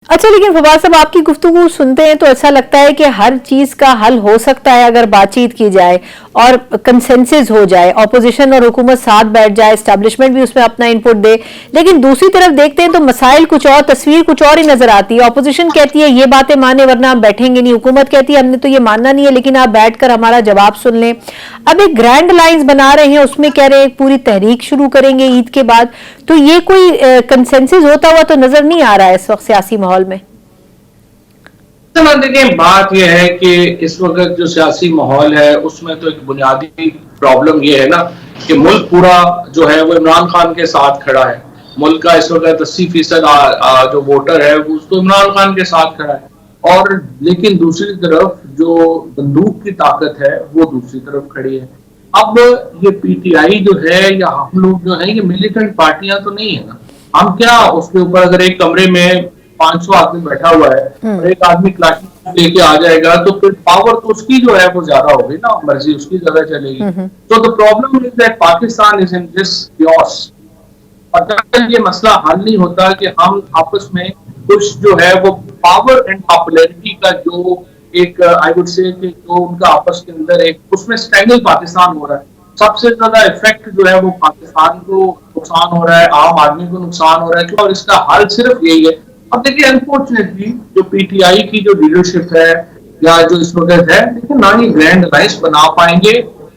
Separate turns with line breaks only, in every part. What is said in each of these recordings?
अच्छा, लेकिन फवाद साहब आपकी गुफ्तगू सुनते हैं तो ऐसा लगता है कि हर चीज का हल हो सकता है अगर बातचीत की जाए और कंसेंसस हो जाए, ऑपोजिशन और हुकूमत साथ बैठ जाए, एस्टैब्लिशमेंट भी उसमें अपना इनपुट दे। लेकिन दूसरी तरफ देखते हैं तो मसाइल कुछ और, तस्वीर कुछ और ही नजर आती है। ऑपोजिशन कहती है ये बातें माने वरना हम बैठेंगे नहीं, हुकूमत कहती है हमने तो ये मानना नहीं है लेकिन आप बैठकर हमारा जवाब सुन लें। अब एक ग्रैंड अलायंस बना रहे हैं, उसमें कह रहे हैं पूरी तहरीक शुरू करेंगे ईद के बाद, तो ये कोई कंसेंसस होता हुआ तो नजर नहीं आ रहा है इस वक्त सियासी माहौल में।
देखिए, बात यह है कि इस वक्त जो सियासी माहौल है उसमें तो एक बुनियादी प्रॉब्लम ये है ना कि मुल्क पूरा जो है वो इमरान खान के साथ खड़ा है। मुल्क का इस वक्त 80% जो वोटर है वो उसको इमरान खान के साथ खड़ा है, और लेकिन दूसरी तरफ जो बंदूक की ताकत है वो दूसरी तरफ खड़ी है। अब ये पीटीआई जो है या हम लोग जो है ये मिलिटेंट पार्टियां तो नहीं है ना। हम क्या उसके ऊपर अगर एक कमरे में 500 आदमी बैठा हुआ है और एक आदमी क्लास लेके आ जाएगा तो फिर पावर तो उसकी जो है वो ज्यादा होगी ना, मर्जी उसकी ज्यादा चलेगी। तो the problem is that Pakistan is in this chaos। और जब तक ये मसला हल नहीं होता कि हम आपस में कुछ जो है वो पावर एंड पॉपुलैरिटी का जो एक आई वुड से कि जो उनका आपस के अंदर एक उसमें स्ट्रैंगल पाकिस्तान हो रहा है। सबसे ज्यादा इफेक्ट जो है वो पाकिस्तान को नुकसान हो रहा है, आम आदमी को नुकसान हो रहा है, और इसका हल सिर्फ यही है। अब देखिए, अनफॉर्चुनेटली जो पीटीआई की जो लीडरशिप है या जो इस वक्त है, देखिए ना ही ग्रैंड अलायंस बना पाएंगे,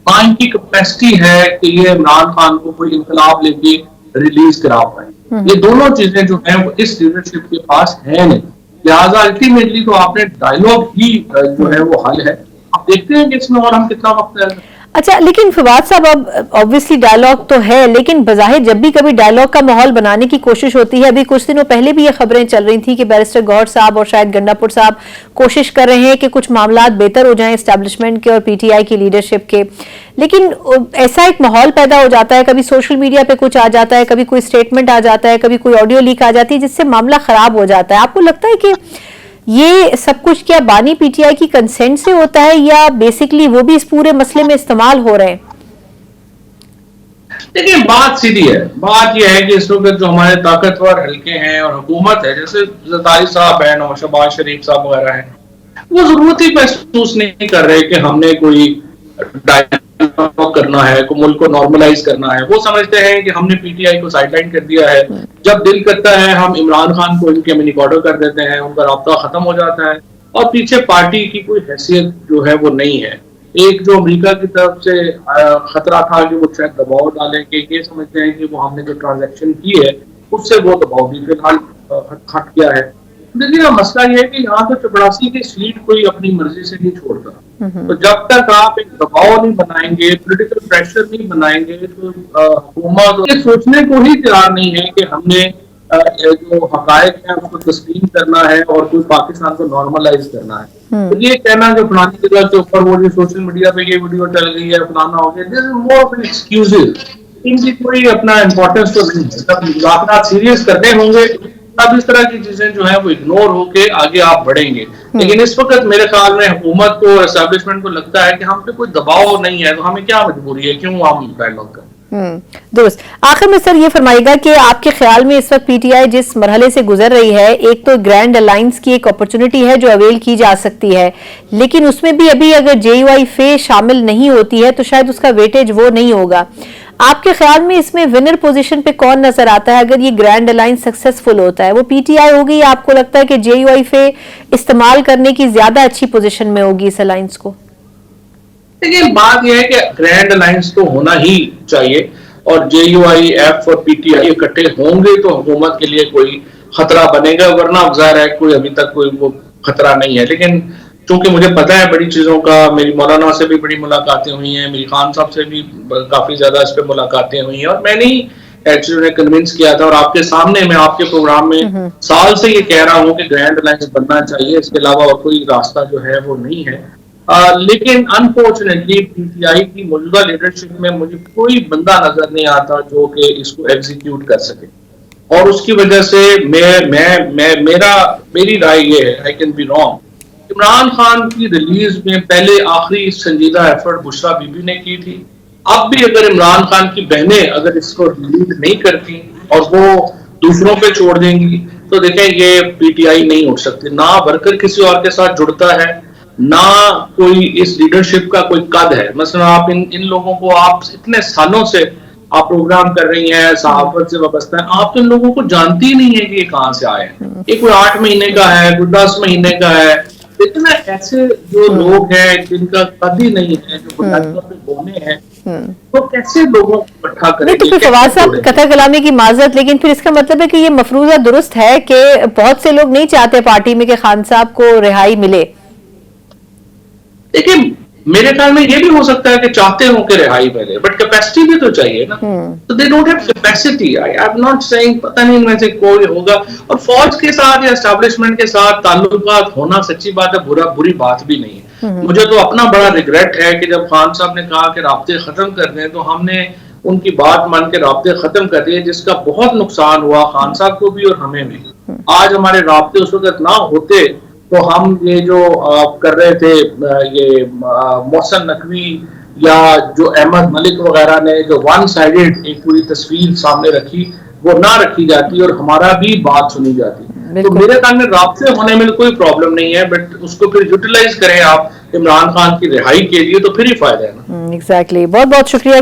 ना इनकी कैपेसिटी है कि ये इमरान खान को कोई इंकलाब लेके रिलीज करा पाए। ये दोनों चीजें जो है वो इस लीडरशिप के पास है नहीं। लिहाजा अल्टीमेटली तो आपने डायलॉग ही जो है वो हल है। आप देखते हैं कि इसमें और हम कितना वक्त है।
अच्छा, लेकिन फवाद साहब अब ऑब्वियसली डायलॉग तो है, लेकिन बज़ाहिर जब भी कभी डायलॉग का माहौल बनाने की कोशिश होती है, अभी कुछ दिनों पहले भी ये खबरें चल रही थी कि बैरिस्टर गौहर साहब और शायद गंडापुर साहब कोशिश कर रहे हैं कि कुछ मामलात बेहतर हो जाएं एस्टैब्लिशमेंट के और पीटीआई की लीडरशिप के, लेकिन ऐसा एक माहौल पैदा हो जाता है, कभी सोशल मीडिया पे कुछ आ जाता है, कभी कोई स्टेटमेंट आ जाता है, कभी कोई ऑडियो लीक आ जाती है जिससे मामला खराब हो जाता है। आपको लगता है कि ये सब कुछ क्या बानी पीटीआई की कंसेंट से होता है या बेसिकली वो भी इस पूरे मसले में इस्तेमाल हो रहे हैं?
देखिए, बात सीधी है। बात यह है कि इस वक्त जो हमारे ताकतवर हल्के हैं और हुकूमत है, जैसे ज़रदारी साहब है और शहबाज शरीफ साहब वगैरह हैं, वो जरूरत ही महसूस नहीं कर रहे कि हमने कोई डायलॉग करना है, को मुल्क को नॉर्मलाइज करना है। वो समझते हैं कि हमने पीटीआई को साइडलाइन कर दिया है, जब दिल करता है हम इमरान खान को इनके मिनी ऑर्डर कर देते हैं, उनका राब्ता खत्म हो जाता है और पीछे पार्टी की कोई हैसियत जो है वो नहीं है। एक जो अमेरिका की तरफ से खतरा था कि वो शायद दबाव डालें, कि ये समझते हैं कि वो हमने जो ट्रांजैक्शन की है उससे वो दबाव भी फिलहाल हट गया है। देखिए, मसला ये है कि यहाँ तो चपरासी की सीट कोई अपनी मर्जी से नहीं छोड़ता। तो जब तक आप एक दबाव नहीं बनाएंगे, पॉलिटिकल प्रेशर नहीं बनाएंगे, तो हुकूमत ये सोचने को ही तैयार नहीं है कि हमने जो हकायक है उसको तस्लीम करना है और कोई पाकिस्तान को नॉर्मलाइज करना है। तो ये कहना जो फलानी जगह के ऊपर वो जो सोशल मीडिया पे ये वीडियो चल गई है, फलाना हो गया, this is more of an excuses. इनकी कोई अपना इंपॉर्टेंस तो नहीं है। जब मुलाकात सीरियस करने होंगे तब इस तरह की चीजें जो है वो इग्नोर होके आगे आप बढ़ेंगे। लेकिन इस वक्त मेरे ख्याल में हुकूमत को, एस्टैब्लिशमेंट को लगता है कि हम पे कोई दबाव नहीं है, तो हमें क्या मजबूरी है, क्यों हम डायलॉग करें।
दोस्त, आखिर में सर ये फरमाइएगा कि आपके ख्याल में इस वक्त पीटीआई जिस मरहले से गुजर रही है, एक तो ग्रैंड अलायंस की एक अपॉर्चुनिटी है जो अवेल की जा सकती है, लेकिन उसमें भी अभी अगर जेयूआई फे शामिल नहीं होती है तो शायद उसका वेटेज वो नहीं होगा। आपके ख्याल में इसमें विनर पोजीशन पे कौन नजर आता है अगर ये ग्रैंड अलायंस सक्सेसफुल होता है? वो पीटीआई होगी या आपको लगता है कि जेयूआई फे इस्तेमाल करने की ज्यादा अच्छी पोजीशन में होगी इस अलायंस को?
देखिए, बात यह है कि ग्रैंड अलायंस तो होना ही चाहिए और जेयूआईएफ और पीटीआई इकट्ठे होंगे तो हुकूमत के लिए कोई खतरा बनेगा, वरना ज़ाहिर है कोई अभी तक कोई वो खतरा नहीं है। लेकिन चूंकि मुझे पता है बड़ी चीजों का, मेरी मौलाना से भी बड़ी मुलाकातें हुई हैं, मेरी खान साहब से भी काफी ज्यादा इस पे मुलाकातें हुई हैं, और मैंने ही एक्चुअली उन्हें कन्विंस किया था और आपके सामने मैं आपके प्रोग्राम में साल से ये कह रहा हूँ कि ग्रैंड अलायंस बनना चाहिए, इसके अलावा और कोई रास्ता जो है वो नहीं है। लेकिन अनफॉर्चुनेटली पीटीआई की मौजूदा लीडरशिप में मुझे कोई बंदा नजर नहीं आता जो कि इसको एग्जीक्यूट कर सके, और उसकी वजह से मेरी राय ये है, I can be wrong, Imran Khan की रिलीज में पहले आखिरी संजीदा एफर्ट बुशरा बीबी ने की थी। अब भी अगर इमरान खान की बहनें अगर इसको रिलीज नहीं करती और वो दूसरों पे छोड़ देंगी تو دیکھیں یہ پی ٹی آئی نہیں اٹھ سکتی. نہ ورکر کسی اور کے ساتھ جڑتا ہے, نہ کوئی اس لیڈرشپ کا کوئی قد ہے. مثلا آپ ان لوگوں کو آپ اتنے سالوں سے آپ پروگرام کر رہی ہیں, صحافت سے وابستہ ہیں, آپ تو ان لوگوں کو جانتی ہی نہیں ہے کہ یہ کہاں سے آئے ہیں. یہ کوئی 8 مہینے کا ہے, کوئی 10 مہینے کا ہے. اتنا ایسے جو لوگ ہیں جن کا قد ہی نہیں ہے, جو بنیادی طور پہ بونے ہیں, تو کیسے لوگوں کو اکٹھا کریں
نہیں تو
گے,
پھر فواد
کیسے
صاحب
جوڑیں گے؟
قطع کلامی کی معذرت, لیکن پھر اس کا مطلب ہے کہ یہ مفروضہ درست ہے کہ بہت سے لوگ نہیں چاہتے پارٹی میں کہ خان صاحب کو رہائی ملے.
دیکھیں میرے خیال میں یہ بھی ہو سکتا ہے کہ چاہتے ہوں کہ رہائی ملے, بٹ کیپیسٹی بھی تو چاہیے نا. تو they don't have capacity. I am not seeing پتہ نہیں ان میں سے کوئی ہوگا. اور فوج کے ساتھ یا اسٹیبلشمنٹ کے ساتھ تعلقات ہونا سچی بات ہے, بری بات بھی نہیں ہے. مجھے تو اپنا بڑا ریگریٹ ہے کہ جب خان صاحب نے کہا کہ رابطے ختم کر دیں تو ہم نے ان کی بات مان کے رابطے ختم کر دیے, جس کا بہت نقصان ہوا خان صاحب کو بھی اور ہمیں بھی. آج ہمارے رابطے اس وقت نہ ہوتے تو ہم یہ جو کر رہے تھے, یہ محسن نقوی یا جو احمد ملک وغیرہ نے جو ون سائیڈڈ ایک پوری تصویر سامنے رکھی, وہ نہ رکھی جاتی اور ہمارا بھی بات سنی جاتی. تو میرے خیال میں رابطے ہونے میں کوئی پرابلم نہیں ہے, بٹ اس کو پھر یوٹیلائز کریں آپ عمران خان کی رہائی کے لیے, تو پھر ہی فائدہ ہے نا.
ایگزیکٹلی. بہت بہت شکریہ